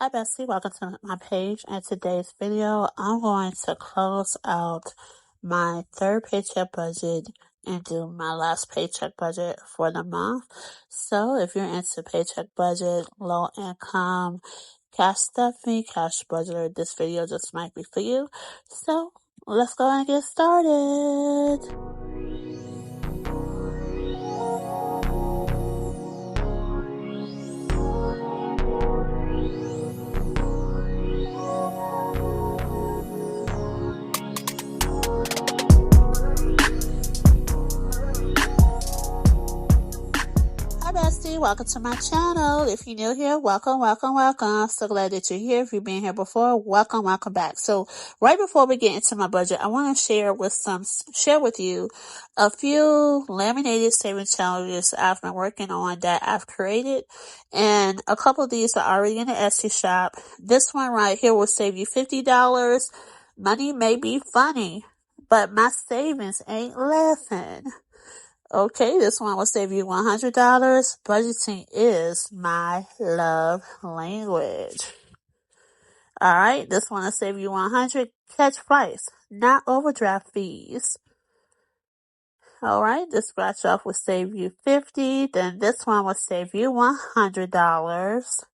Hi Bessie, welcome to my page. In today's video, I'm going to close out my third paycheck budget and do my last paycheck budget for the month. So if you're into paycheck budget, low income, cash stuffing, cash budgeter, this video just might be for you. So let's go and get started. Bestie, welcome to my channel. If you're new here, welcome. I'm so glad that you're here. If you've been here before, welcome back. So right before we get into my budget, I want to share with you a few laminated saving challenges I've been working on that I've created, and a couple of these are already in the Etsy shop. This one right here will save you $50. Money may be funny, but my savings ain't laughing. Okay, this one will save you $100. Budgeting is my love language. Alright, this one will save you $100. Catch price, not overdraft fees. Alright, this scratch off will save you $50. Then this one will save you $100.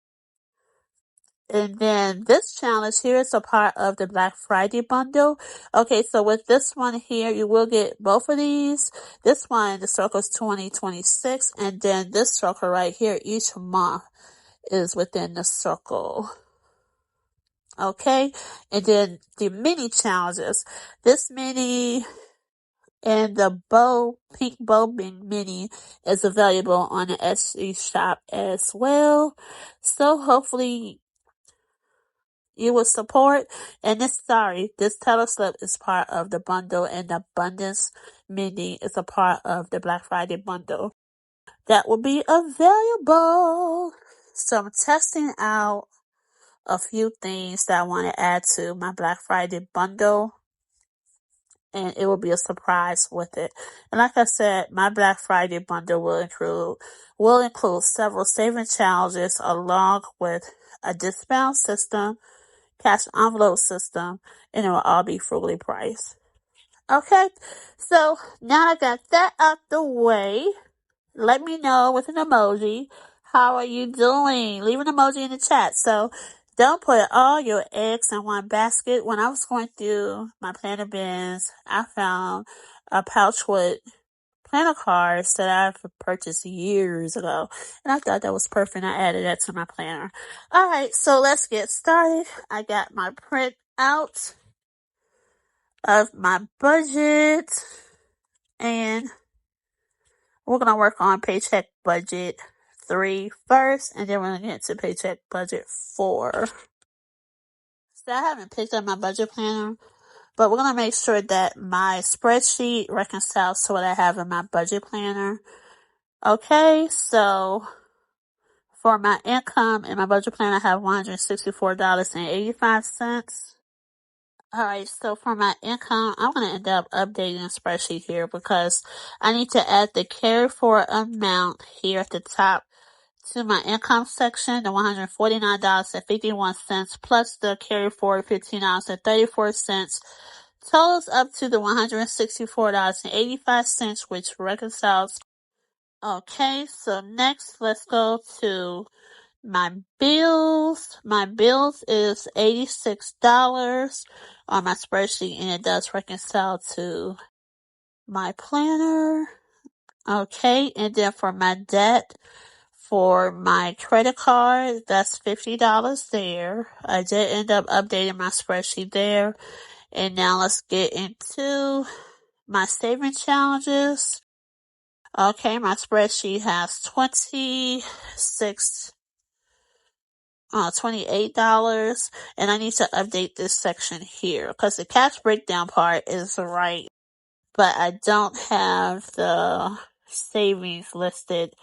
And then this challenge here is a part of the Black Friday bundle. Okay, so with this one here, you will get both of these. This one, the circle is 2026, and then this circle right here, each month is within the circle. Okay, and then the mini challenges. This mini and the pink bow mini is available on the Etsy shop as well. So hopefully you will support. And this telescope is part of the bundle, and the abundance mini is a part of the Black Friday bundle that will be available. So I'm testing out a few things that I want to add to my Black Friday bundle, and it will be a surprise with it. And like I said, my Black Friday bundle will include several saving challenges along with a discount system, cash envelope system, and it will all be frugally priced. Okay, so now I got that out the way. Let me know with an emoji. How are you doing? Leave an emoji in the chat. So don't put all your eggs in one basket. When I was going through my planner bins, I found a pouch with planner cards that I've purchased years ago, and I thought that was perfect. I added that to my planner. Alright, so let's get started. I got my print out of my budget, and we're going to work on Paycheck Budget 3 first, and then we're going to get to Paycheck Budget 4. So I haven't picked up my budget planner, but we're going to make sure that my spreadsheet reconciles to what I have in my budget planner. Okay, so for my income in my budget plan, I have $164.85. Alright, so for my income, I'm going to end up updating the spreadsheet here because I need to add the carry forward amount here at the top to my income section, the $149.51 plus the carry forward $15.34 totals up to the $164.85, which reconciles. Okay, so next let's go to my bills. My bills is $86 on my spreadsheet, and it does reconcile to my planner. Okay, and then for my debt, for my credit card, that's $50 there. I did end up updating my spreadsheet there. And now let's get into my saving challenges. Okay, my spreadsheet has $28, and I need to update this section here because the cash breakdown part is right, but I don't have the savings listed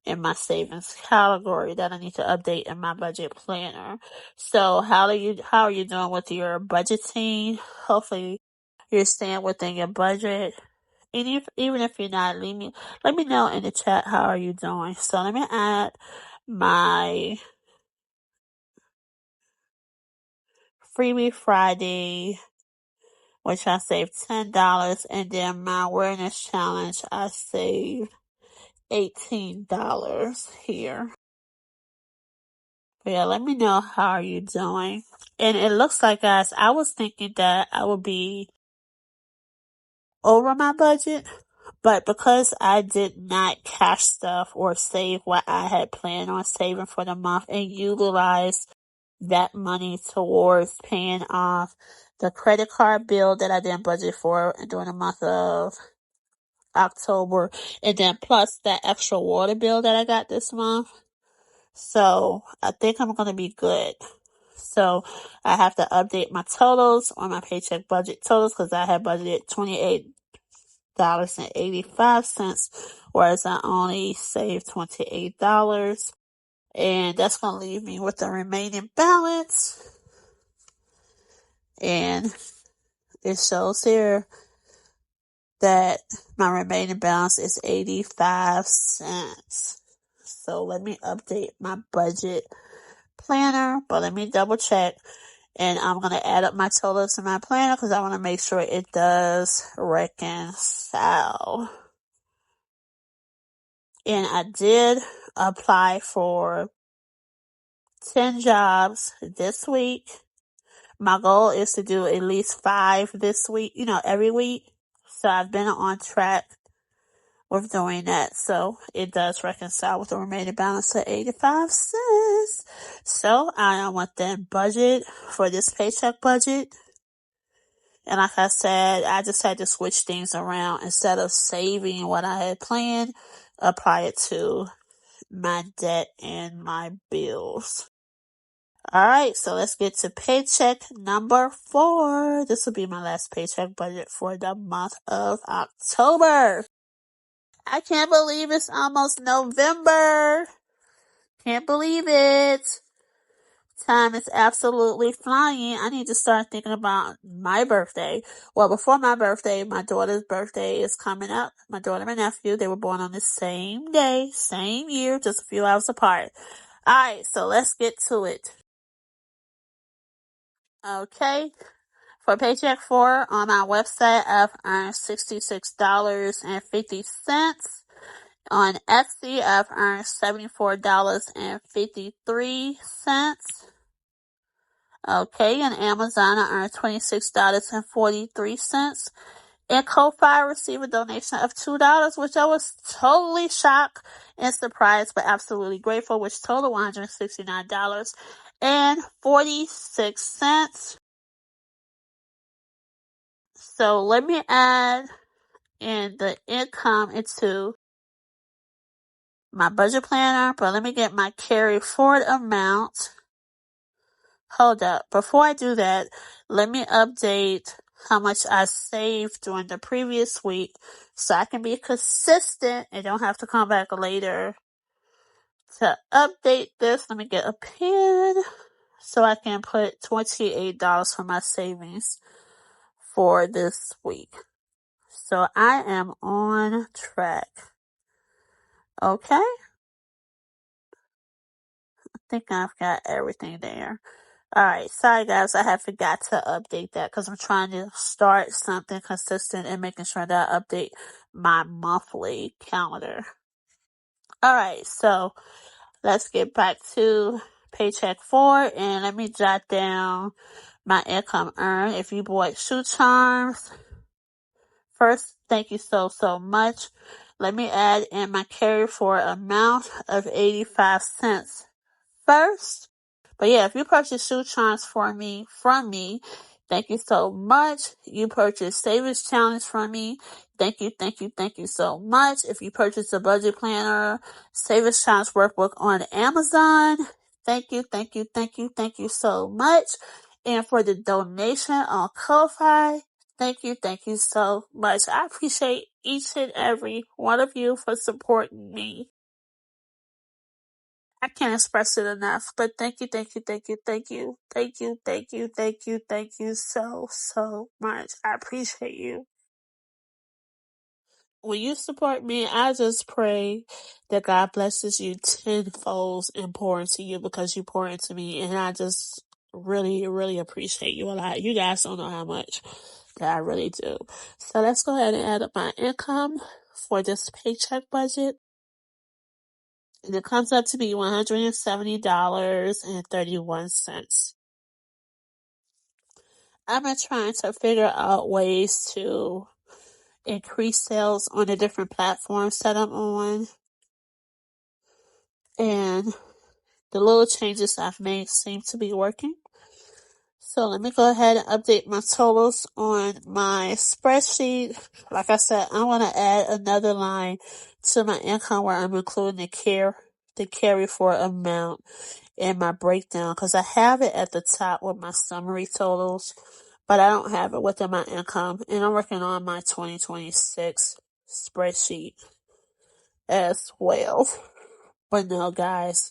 in my savings category that I need to update in my budget planner. So how are you doing with your budgeting? Hopefully you're staying within your budget. And even if you're not, let me know in the chat how are you doing. So let me add my Freebie Friday, which I saved $10, and then my awareness challenge, I saved $18 here. But yeah, let me know how are you doing. And it looks like, guys, I was thinking that I would be over my budget, but because I did not cash stuff or save what I had planned on saving for the month and utilize that money towards paying off the credit card bill that I didn't budget for during the month of October, and then plus that extra water bill that I got this month. So I think I'm going to be good. So I have to update my totals on my paycheck budget totals because I had budgeted $28.85, whereas I only saved $28. And that's going to leave me with the remaining balance. And it shows here that my remaining balance is 85 cents. So let me update my budget planner, but let me double check. And I'm going to add up my totals in my planner because I want to make sure it does reconcile. And I did apply for 10 jobs this week. My goal is to do at least 5 this week, every week. So I've been on track with doing that. So it does reconcile with the remaining balance of 85 cents. So I want that budget for this paycheck budget. And like I said, I just had to switch things around. Instead of saving what I had planned, apply it to my debt and my bills. Alright, so let's get to paycheck number 4. This will be my last paycheck budget for the month of October. I can't believe it's almost November. Can't believe it. Time is absolutely flying. I need to start thinking about my birthday. Well, before my birthday, my daughter's birthday is coming up. My daughter and my nephew, they were born on the same day, same year, just a few hours apart. Alright, so let's get to it. Okay. For paycheck 4 on my website, I've earned $66.50. On Etsy, I've earned $74.53. Okay, on Amazon, I earned $26.43. And Ko-Fi, I received a donation of $2, which I was totally shocked and surprised, but absolutely grateful, which totaled $169.46. So let me add in the income into my budget planner, but let me get my carry forward amount. Hold up. Before I do that, let me update how much I saved during the previous week so I can be consistent and don't have to come back later to update this. Let me get a pen so I can put $28 for my savings for this week. So I am on track. Okay? I think I've got everything there. Alright, sorry guys, I have forgot to update that because I'm trying to start something consistent and making sure that I update my monthly calendar. Alright, so let's get back to paycheck 4 and let me jot down my income earned. If you bought shoe charms, first, thank you so much. Let me add in my carry forward amount of 85 cents first. But yeah, if you purchase shoe charms from me, thank you so much. You purchase savings challenge from me, thank you so much. If you purchase a budget planner, savings challenge workbook on Amazon, thank you so much. And for the donation on Ko-Fi, thank you so much. I appreciate each and every one of you for supporting me. I can't express it enough, but thank you so much. I appreciate you. When you support me, I just pray that God blesses you tenfold and pour into you because you pour into me, and I just really, really appreciate you a lot. You guys don't know how much that I really do. So let's go ahead and add up my income for this paycheck budget. And it comes up to be $170.31. I've been trying to figure out ways to increase sales on the different platforms that I'm on. And the little changes I've made seem to be working. So let me go ahead and update my totals on my spreadsheet. Like I said, I want to add another line to my income where I'm including the carry forward amount in my breakdown, because I have it at the top with my summary totals, but I don't have it within my income. And I'm working on my 2026 spreadsheet as well. But no, guys.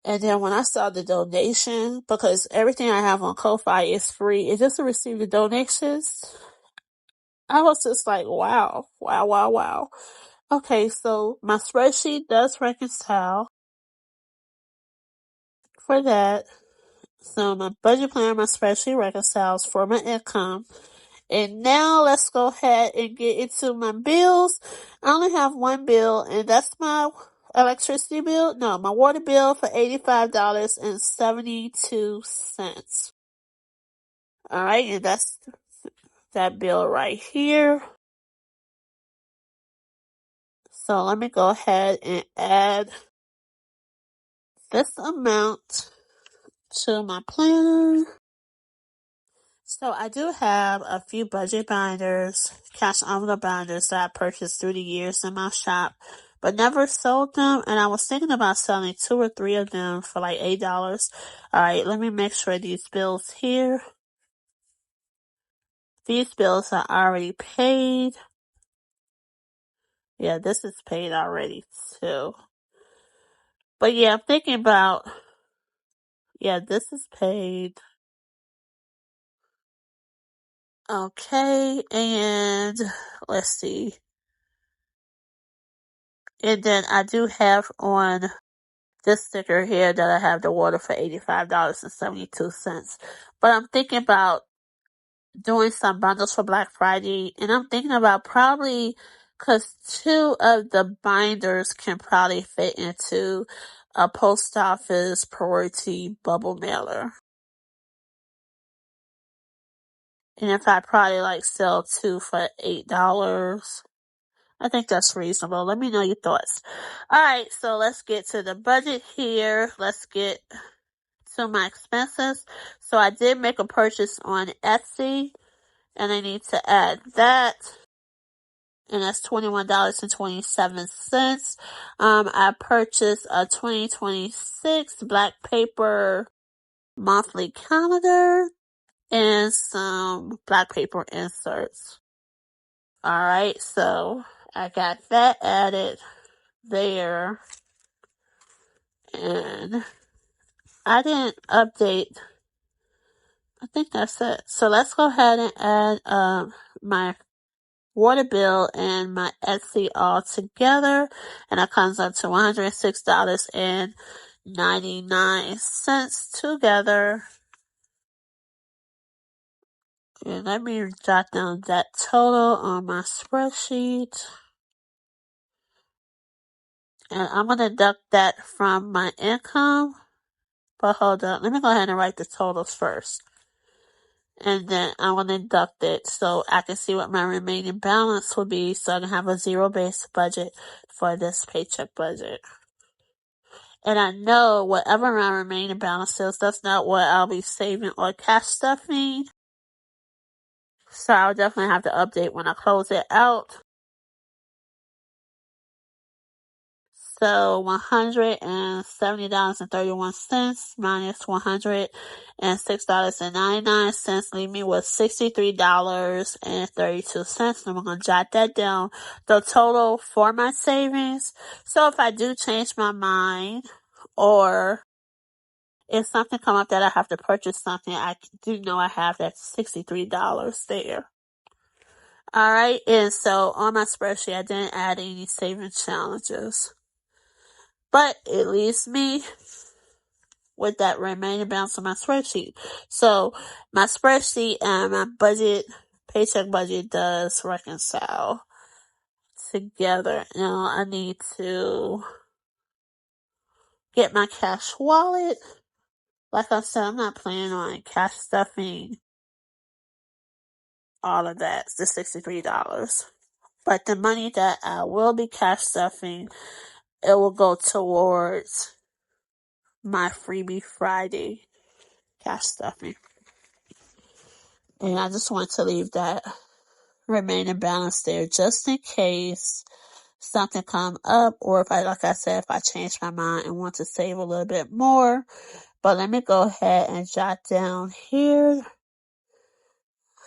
And then when I saw the donation, because everything I have on Ko-Fi is free, and just to receive the donations, I was just like, wow, wow, wow, wow. Okay, so my spreadsheet does reconcile for that. So my budget plan, my spreadsheet reconciles for my income. And now let's go ahead and get into my bills. I only have one bill, and that's my electricity bill. No, my water bill for $85.72. Alright, and that's that bill right here. So let me go ahead and add this amount to my planner. So I do have a few budget binders, cash envelope binders that I purchased through the years in my shop, but never sold them. And I was thinking about selling 2 or 3 of them for like $8. Alright, let me make sure these bills here. These bills are already paid. Yeah, this is paid already too. But yeah, I'm thinking about, yeah, this is paid. Okay, and let's see. And then I do have on this sticker here that I have the water for $85.72. But I'm thinking about doing some bundles for Black Friday, and I'm thinking about probably, because 2 of the binders can probably fit into a post office priority bubble mailer. And if I probably like sell 2 for $8, I think that's reasonable. Let me know your thoughts. Alright, so let's get to the budget here. Let's get to my expenses. So I did make a purchase on Etsy, and I need to add that. And that's $21.27. I purchased a 2026 black paper monthly calendar and some black paper inserts. Alright, so I got that added there. And I didn't update. I think that's it. So let's go ahead and add my water bill and my Etsy all together. And that comes up to $106.99 together. And let me jot down that total on my spreadsheet. And I'm going to deduct that from my income. But hold on, let me go ahead and write the totals first. And then I'm going to deduct it so I can see what my remaining balance will be, so I can have a zero-based budget for this paycheck budget. And I know whatever my remaining balance is, that's not what I'll be saving or cash stuffing. So I'll definitely have to update when I close it out. So $170.31 minus $106.99 leave me with $63.32. And I'm going to jot that down. The total for my savings. So if I do change my mind, or if something come up that I have to purchase something, I do know I have that $63 there. Alright, and so on my spreadsheet, I didn't add any saving challenges. But it leaves me with that remaining balance on my spreadsheet. So my spreadsheet and my paycheck budget does reconcile together. Now I need to get my cash wallet. Like I said, I'm not planning on cash stuffing all of that, the $63. But the money that I will be cash stuffing, it will go towards my Freebie Friday cash stuffing. And I just want to leave that remaining balance there just in case something come up, or if I change my mind and want to save a little bit more. But let me go ahead and jot down here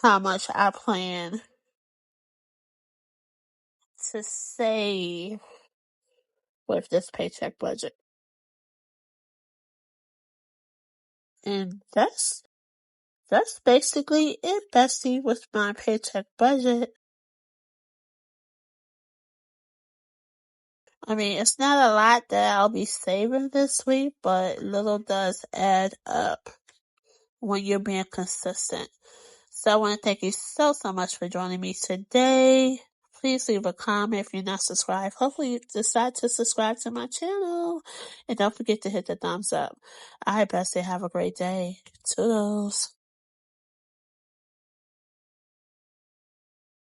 how much I plan to save with this paycheck budget. And that's basically it, bestie, with my paycheck budget. I mean, it's not a lot that I'll be saving this week, but little does add up when you're being consistent. So I want to thank you so much for joining me today. Please leave a comment if you're not subscribed. Hopefully you decide to subscribe to my channel. And don't forget to hit the thumbs up. Alright, bestie, have a great day. Toodles.